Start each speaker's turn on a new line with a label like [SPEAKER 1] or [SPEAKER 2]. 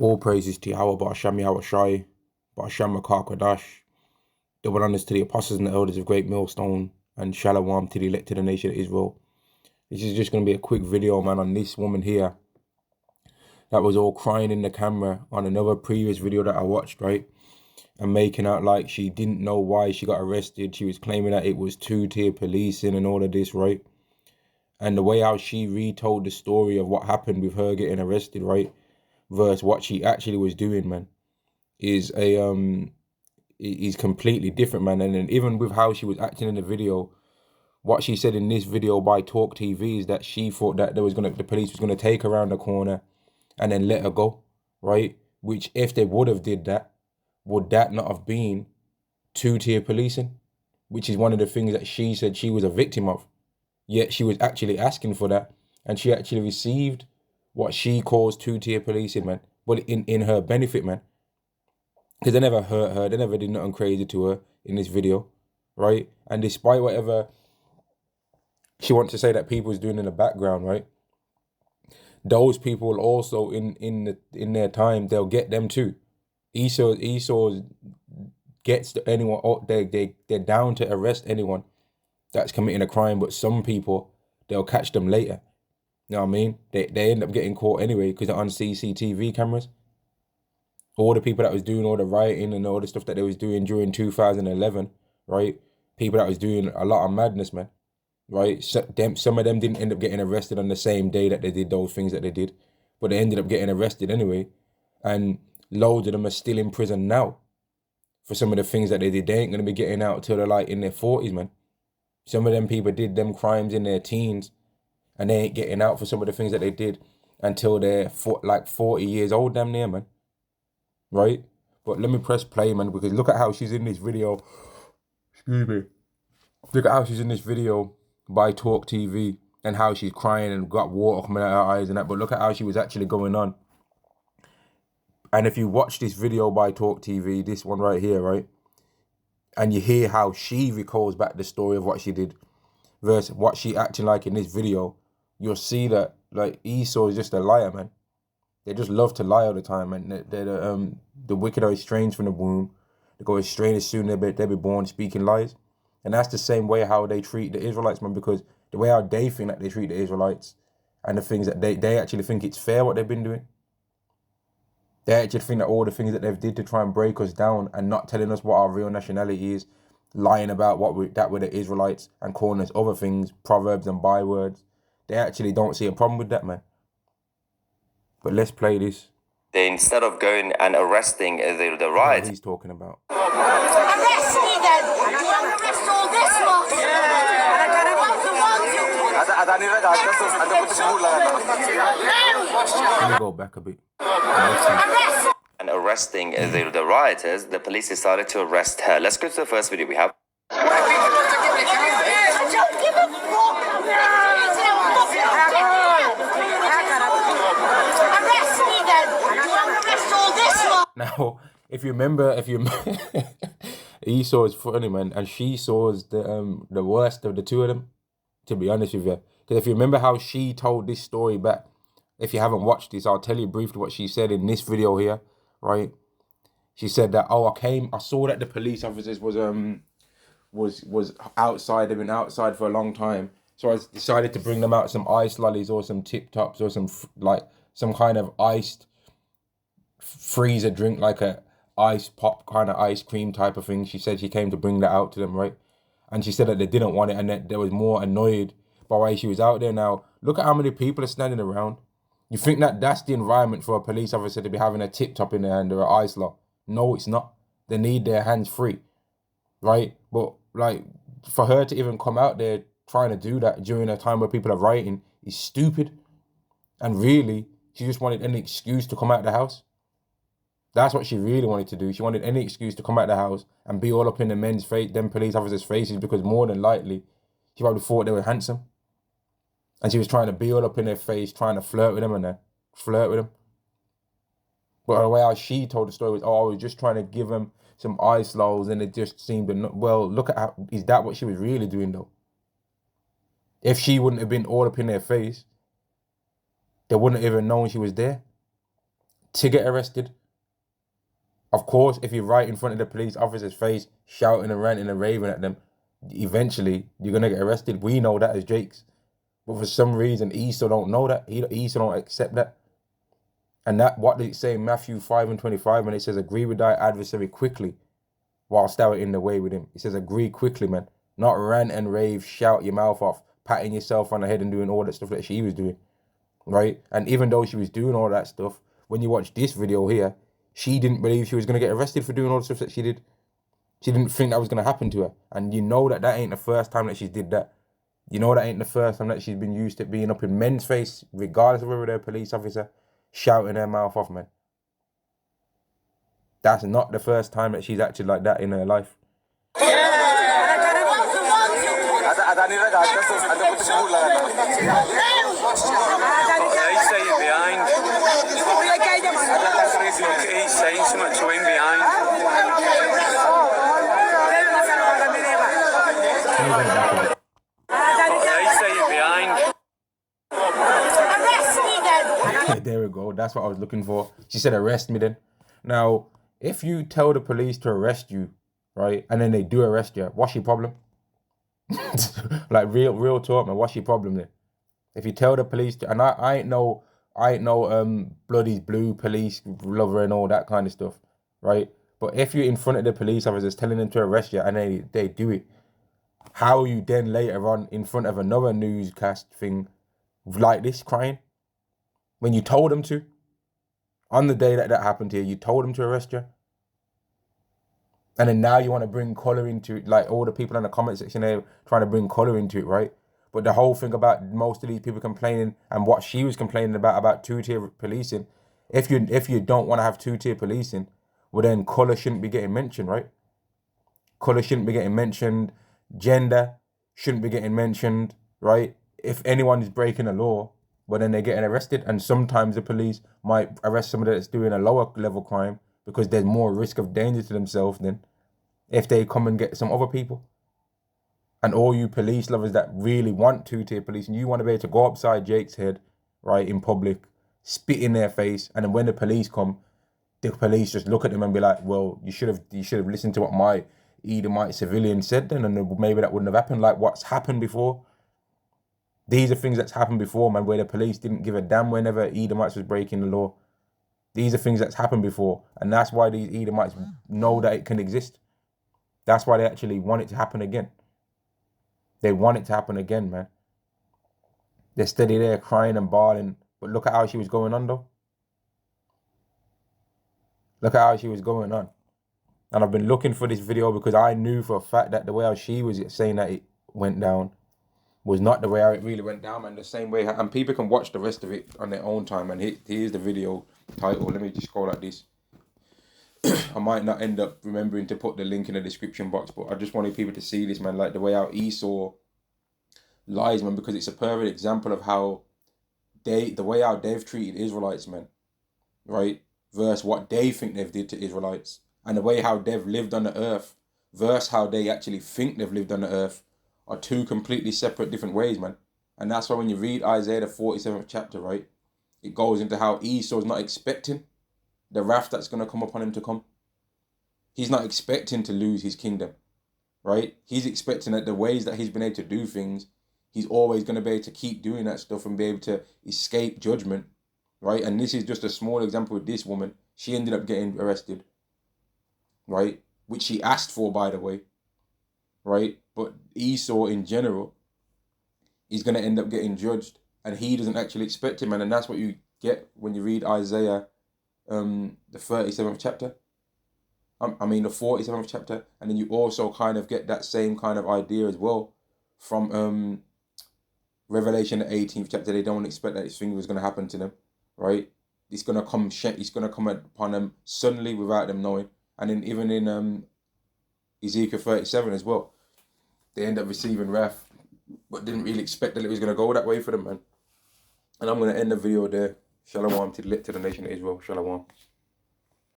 [SPEAKER 1] All praises to Yahweh, Ba'ashem Yahweh Shai, Ba'ashem Makar Kodash. Double honors to the apostles and the elders of Great Millstone, and Shalom to the elected nation of Israel. This is just going to be a quick video, man, on this woman here that was all crying in the camera on another previous video that I watched, right? And making out like she didn't know why she got arrested. She was claiming that it was two-tier policing and all of this, right? And the way how she retold the story of what happened with her getting arrested, right, versus what she actually was doing, man, is completely different, man. And then even with how she was acting in the video, what she said in this video by Talk TV is that she thought that the police was gonna take her around the corner and then let her go, right? Which, if they would have did that, would that not have been two-tier policing? Which is one of the things that she said she was a victim of. Yet she was actually asking for that, and she actually received what she calls two-tier policing, man. But in her benefit, man. Because they never hurt her, they never did nothing crazy to her in this video, right? And despite whatever she wants to say that people's doing in the background, right? Those people also in their time, they'll get them too. Esau gets to anyone. They're down to arrest anyone that's committing a crime, but some people, they'll catch them later. You know what I mean? They end up getting caught anyway because they're on CCTV cameras. All the people that was doing all the rioting and all the stuff that they was doing during 2011, right? People that was doing a lot of madness, man, right? Some of them didn't end up getting arrested on the same day that they did those things that they did, but they ended up getting arrested anyway. And loads of them are still in prison now for some of the things that they did. They ain't going to be getting out till they're like in their 40s, man. Some of them people did them crimes in their teens, and they ain't getting out for some of the things that they did until they're like 40 years old, damn near, man. Right? But let me press play, man, because look at how she's in this video. Excuse me. Look at how she's in this video by Talk TV and how she's crying and got water coming out of her eyes and that. But look at how she was actually going on. And if you watch this video by Talk TV, this one right here, right, and you hear how she recalls back the story of what she did versus what she acting like in this video, you'll see that like Esau is just a liar, man. They just love to lie all the time, and the wicked are estranged from the womb. They go astray as soon as they be born, speaking lies. And that's the same way how they treat the Israelites, man, because the way how they think that they treat the Israelites and the things that they actually think it's fair what they've been doing. They actually think that all the things that they've did to try and break us down and not telling us what our real nationality is, lying about that we're the Israelites and calling us other things, proverbs and bywords. They actually don't see a problem with that, man. But let's play this.
[SPEAKER 2] Instead of going and arresting the riot,
[SPEAKER 1] he's talking about.
[SPEAKER 3] Arrest me then! Arrest all this lot!
[SPEAKER 1] Let me go back a bit.
[SPEAKER 2] And arresting the rioters, the police decided to arrest her. Let's go to the first video we have.
[SPEAKER 3] I don't give a fuck! Arrest me then! Arrest all this lot!
[SPEAKER 1] Now, if you remember, Esau is funny, man, and she saw the worst of the two of them, to be honest with you. Because if you remember how she told this story back, if you haven't watched this, I'll tell you briefly what she said in this video here, right? She said that, I saw that the police officers was outside. They've been outside for a long time, so I decided to bring them out some ice lollies or some Tip Tops or some kind of iced freezer drink, like a ice pop kind of ice cream type of thing. She said she came to bring that out to them, right? And she said that they didn't want it, and that they was more annoyed by why she was out there. Now, look at how many people are standing around. You think that that's the environment for a police officer to be having a Tip Top in their hand or an ice lock? No, it's not. They need their hands free, right? But like, for her to even come out there trying to do that during a time where people are rioting is stupid. And really, she just wanted any excuse to come out of the house. That's what she really wanted to do. She wanted any excuse to come out of the house and be all up in the men's face, them police officers' faces, because more than likely, she probably thought they were handsome. And she was trying to be all up in their face, trying to flirt with them and then flirt with them. But the way how she told the story was, I was just trying to give them some ice lolls, and it just seemed to, well, look at how, is that what she was really doing though? If she wouldn't have been all up in their face, they wouldn't have even known she was there. to get arrested. Of course, if you're right in front of the police officer's face, shouting and ranting and raving at them, eventually you're gonna get arrested. We know that as Jakes. But for some reason, Esau don't know that. Esau don't accept that. And that, what does it say in Matthew 5:25 when it says, agree with thy adversary quickly whilst thou art in the way with him? It says, agree quickly, man. Not rant and rave, shout your mouth off, patting yourself on the head and doing all that stuff that she was doing, right? And even though she was doing all that stuff, when you watch this video here, she didn't believe she was going to get arrested for doing all the stuff that she did. She didn't think that was going to happen to her. And you know that ain't the first time that she did that. You know that ain't the first time that she's been used to being up in men's face, regardless of whether they're a police officer, shouting her mouth off, man. That's not the first time that she's acted like that in her life.
[SPEAKER 4] He's saying behind. He's saying something to him behind. He's saying behind.
[SPEAKER 3] Arrest me then.
[SPEAKER 1] There we go. That's what I was looking for. She said, arrest me then. Now, if you tell the police to arrest you, right, and then they do arrest you, what's your problem? Like real talk, man. What's your problem then? If you tell the police to, and I ain't no bloody blue police lover and all that kind of stuff, right? But if you're in front of the police officers telling them to arrest you and they do it, how are you then later on in front of another newscast thing like this crying? When you told them to, on the day that happened to you, you told them to arrest you. And then now you want to bring colour into it, like all the people in the comment section there trying to bring colour into it, right? But the whole thing about most of these people complaining and what she was complaining about two-tier policing, if you don't want to have two-tier policing, well then colour shouldn't be getting mentioned, right? Colour shouldn't be getting mentioned. Gender shouldn't be getting mentioned, right? If anyone is breaking the law, well then they're getting arrested. And sometimes the police might arrest somebody that's doing a lower level crime because there's more risk of danger to themselves than if they come and get some other people. And all you police lovers that really want two-tier police, and you want to be able to go upside Jake's head, right, in public, spit in their face, and then when the police come, the police just look at them and be like, well, you should have listened to what my Edomite civilian said then, and maybe that wouldn't have happened, like what's happened before. These are things that's happened before, man, where the police didn't give a damn whenever Edomites was breaking the law. These are things that's happened before, and that's why these Edomites know that it can exist. That's why they actually want it to happen again. They want it to happen again, man. They're steady there crying and bawling, but look at how she was going on, though. Look at how she was going on. And I've been looking for this video because I knew for a fact that the way how she was saying that it went down was not the way how it really went down, man. The same way, and people can watch the rest of it on their own time. And here's the video title. Let me just go like this. I might not end up remembering to put the link in the description box, but I just wanted people to see this, man, like the way how Esau lies, man, because it's a perfect example of how the way how they've treated Israelites, man, right, versus what they think they've did to Israelites, and the way how they've lived on the earth versus how they actually think they've lived on the earth are two completely separate different ways, man. And that's why when you read Isaiah the 47th chapter, right, it goes into how Esau's not expecting the wrath that's going to come upon him to come. He's not expecting to lose his kingdom, right? He's expecting that the ways that he's been able to do things, he's always going to be able to keep doing that stuff and be able to escape judgment, right? And this is just a small example with this woman. She ended up getting arrested, right? Which she asked for, by the way, right? But Esau in general is going to end up getting judged, and he doesn't actually expect him, man. And that's what you get when you read Isaiah the 37th chapter. The 47th chapter. And then you also kind of get that same kind of idea as well from Revelation the 18th chapter. They don't expect that this thing was going to happen to them, right? It's going to come upon them suddenly without them knowing. And then even in Ezekiel 37 as well, they end up receiving wrath, but didn't really expect that it was going to go that way for them, man. And I'm going to end the video there. Shalom to the nation of Israel. Shalom.